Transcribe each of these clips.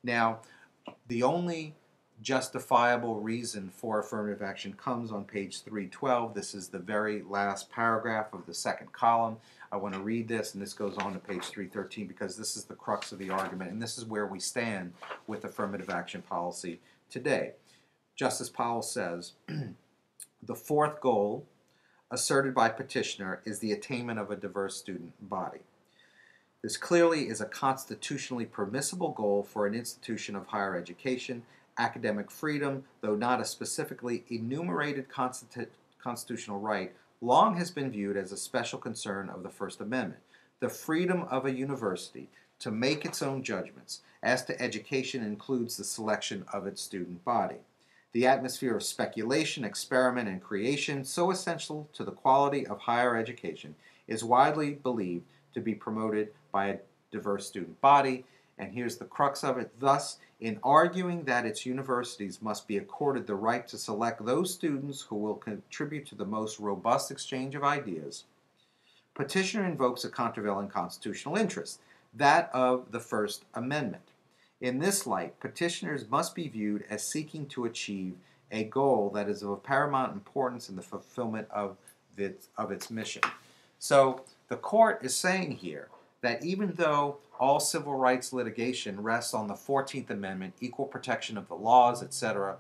Now, the only justifiable reason for affirmative action comes on page 312. This is the very last paragraph of the second column. I want to read this, and this goes on to page 313 because this is the crux of the argument, and this is where we stand with affirmative action policy today. Justice Powell says, the fourth goal asserted by petitioner is the attainment of a diverse student body. This clearly is a constitutionally permissible goal for an institution of higher education. Academic freedom, though not a specifically enumerated constitutional right, long has been viewed as a special concern of the First Amendment. The freedom of a university to make its own judgments as to education includes the selection of its student body. The atmosphere of speculation, experiment, and creation, so essential to the quality of higher education, is widely believed to be promoted by a diverse student body. And here's the crux of it. Thus, in arguing that its universities must be accorded the right to select those students who will contribute to the most robust exchange of ideas, petitioner invokes a countervailing constitutional interest, that of the First Amendment. In this light, petitioners must be viewed as seeking to achieve a goal that is of paramount importance in the fulfillment of its mission. So the court is saying here that even though all civil rights litigation rests on the 14th Amendment, equal protection of the laws, etc.,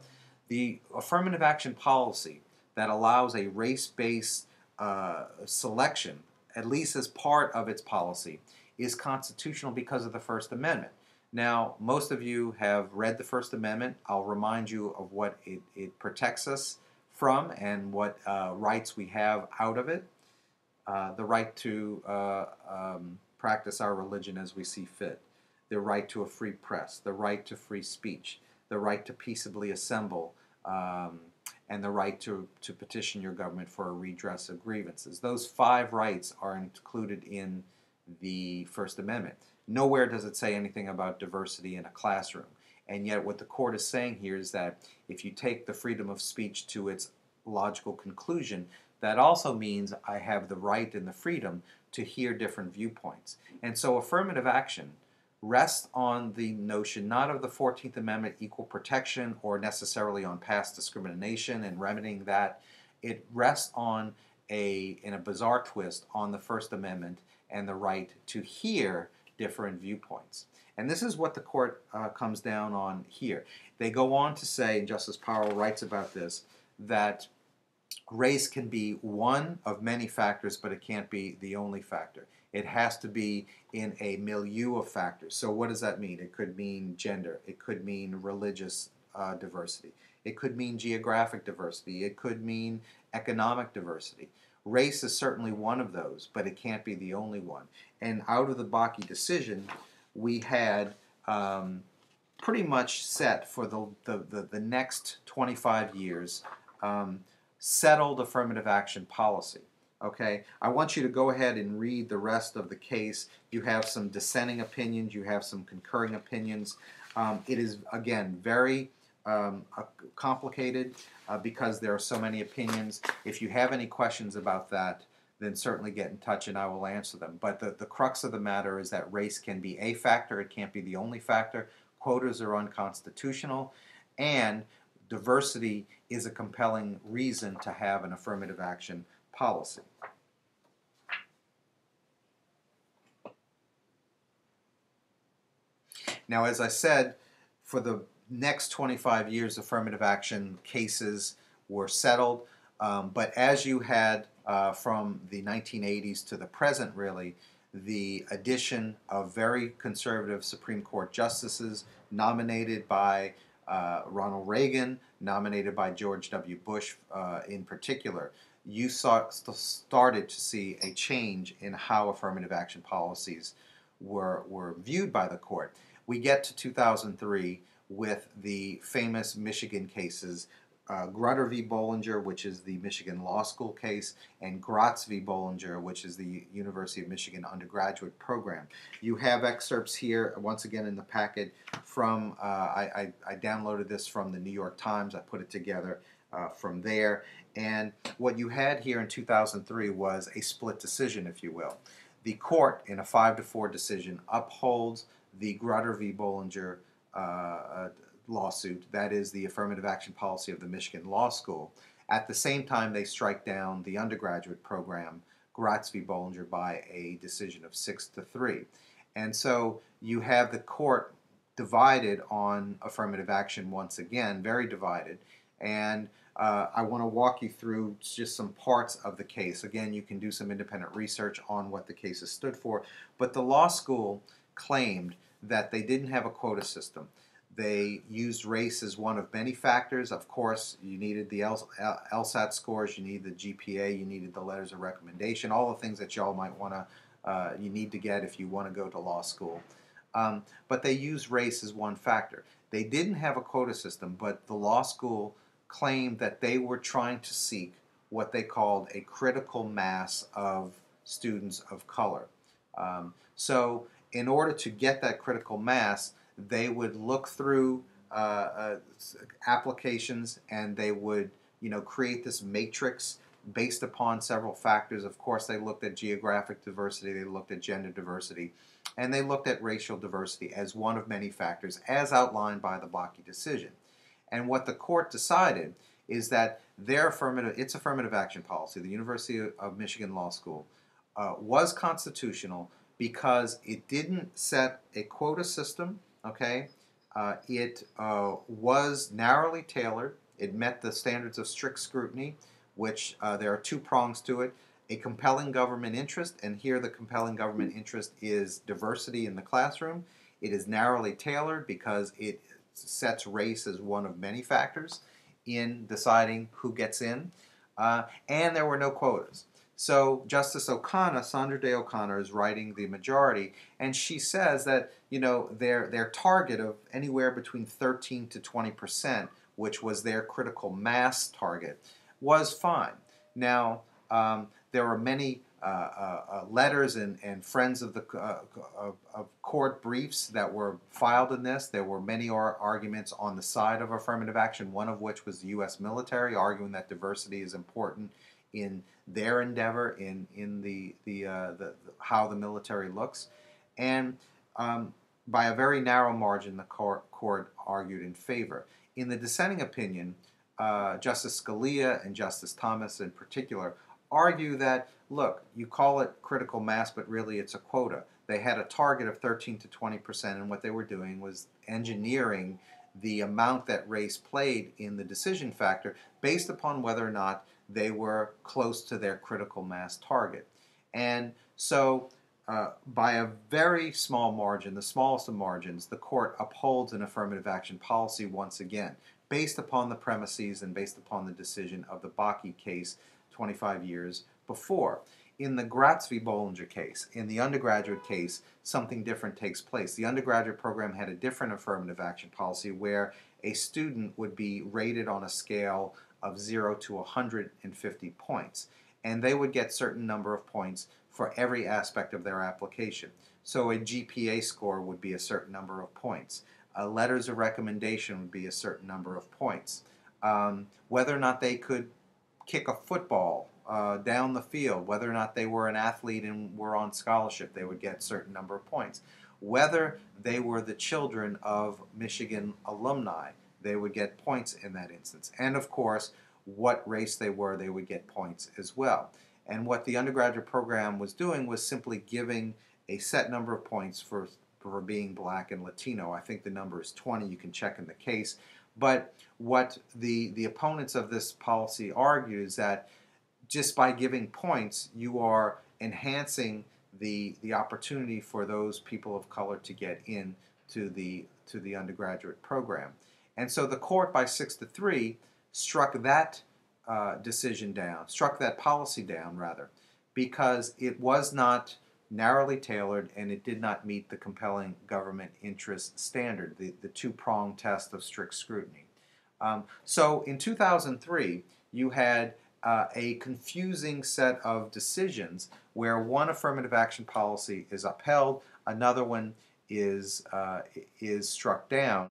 the affirmative action policy that allows a race-based selection, at least as part of its policy, is constitutional because of the First Amendment. Now, most of you have read the First Amendment. I'll remind you of what it protects us from and what rights we have out of it. The right to practice our religion as we see fit, the right to a free press, the right to free speech, the right to peaceably assemble, and the right to petition your government for a redress of grievances. Those 5 rights are included in the First Amendment. Nowhere does it say anything about diversity in a classroom. And yet what the court is saying here is that if you take the freedom of speech to its logical conclusion, that also means I have the right and the freedom to hear different viewpoints. And so affirmative action rests on the notion not of the 14th Amendment equal protection or necessarily on past discrimination and remedying that. It rests on in a bizarre twist, on the First Amendment and the right to hear different viewpoints. And this is what the court comes down on here. They go on to say, and Justice Powell writes about this, that race can be one of many factors, but it can't be the only factor. It has to be in a milieu of factors. So what does that mean? It could mean gender. It could mean religious diversity. It could mean geographic diversity. It could mean economic diversity. Race is certainly one of those, but it can't be the only one. And out of the Bakke decision, we had pretty much set for the next 25 years settled affirmative action policy. Okay, I want you to go ahead and read the rest of the case. You have some dissenting opinions. You have some concurring opinions. It is, again, very complicated because there are so many opinions. If you have any questions about that, then certainly get in touch and I will answer them. But the crux of the matter is that race can be a factor. It can't be the only factor. Quotas are unconstitutional. And diversity is a compelling reason to have an affirmative action policy. Now, as I said, for the next 25 years, affirmative action cases were settled. But as you had from the 1980s to the present, really, the addition of very conservative Supreme Court justices nominated by Ronald Reagan, nominated by George W. Bush in particular, you started to see a change in how affirmative action policies were viewed by the court. We get to 2003 with the famous Michigan cases, Grutter v. Bollinger, which is the Michigan Law School case, and Gratz v. Bollinger, which is the University of Michigan undergraduate program. You have excerpts here, once again in the packet, from, I downloaded this from the New York Times. I put it together from there. And what you had here in 2003 was a split decision, if you will. The court, in a 5-4 decision, upholds the Grutter v. Bollinger lawsuit, that is the affirmative action policy of the Michigan Law School. At the same time, they strike down the undergraduate program, Gratz v. Bollinger, by a decision of 6-3. And so you have the court divided on affirmative action once again, very divided. And I want to walk you through just some parts of the case. Again, you can do some independent research on what the cases stood for. But the law school claimed that they didn't have a quota system. They used race as one of many factors. Of course, you needed the LSAT scores, you needed the GPA, you needed the letters of recommendation, all the things that y'all might want to, you need to get if you want to go to law school. But they used race as one factor. They didn't have a quota system, but the law school claimed that they were trying to seek what they called a critical mass of students of color. So in order to get that critical mass, they would look through applications, and they would, create this matrix based upon several factors. Of course, they looked at geographic diversity, they looked at gender diversity, and they looked at racial diversity as one of many factors, as outlined by the Bakke decision. And what the court decided is that its affirmative action policy, the University of Michigan Law School, was constitutional because it didn't set a quota system. Okay, it was narrowly tailored. It met the standards of strict scrutiny, which there are two prongs to it. A compelling government interest, and here the compelling government interest is diversity in the classroom. It is narrowly tailored because it sets race as one of many factors in deciding who gets in, and there were no quotas. So Justice O'Connor, Sandra Day O'Connor, is writing the majority, and she says that their target of anywhere between 13 to 20%, which was their critical mass target, was fine. Now there are many letters and friends of the of court briefs that were filed in this. There were many arguments on the side of affirmative action, one of which was the U.S. military, arguing that diversity is important in their endeavor in the how the military looks, and by a very narrow margin, the court argued in favor. In the dissenting opinion, Justice Scalia and Justice Thomas in particular argue that, look, you call it critical mass, but really it's a quota. They had a target of 13 to 20%, and what they were doing was engineering the amount that race played in the decision factor based upon whether or not they were close to their critical mass target. And so by a very small margin, the smallest of margins, the court upholds an affirmative action policy once again, based upon the premises and based upon the decision of the Bakke case 25 years before. In the Gratz v. Bollinger case, in the undergraduate case, something different takes place. The undergraduate program had a different affirmative action policy where a student would be rated on a scale of 0 to 150 points, and they would get a certain number of points for every aspect of their application. So a GPA score would be a certain number of points. Letters of recommendation would be a certain number of points. Whether or not they could kick a football down the field, whether or not they were an athlete and were on scholarship, they would get a certain number of points. Whether they were the children of Michigan alumni, they would get points in that instance. And of course, what race they were, they would get points as well. And what the undergraduate program was doing was simply giving a set number of points for being black and Latino. I think the number is 20. You can check in the case. But what the opponents of this policy argue is that just by giving points, you are enhancing the opportunity for those people of color to get in to the undergraduate program. And so the court, by 6-3, struck that decision down, struck that policy down, rather, because it was not narrowly tailored and it did not meet the compelling government interest standard, the two-pronged test of strict scrutiny. So in 2003, you had a confusing set of decisions where one affirmative action policy is upheld, another one is struck down.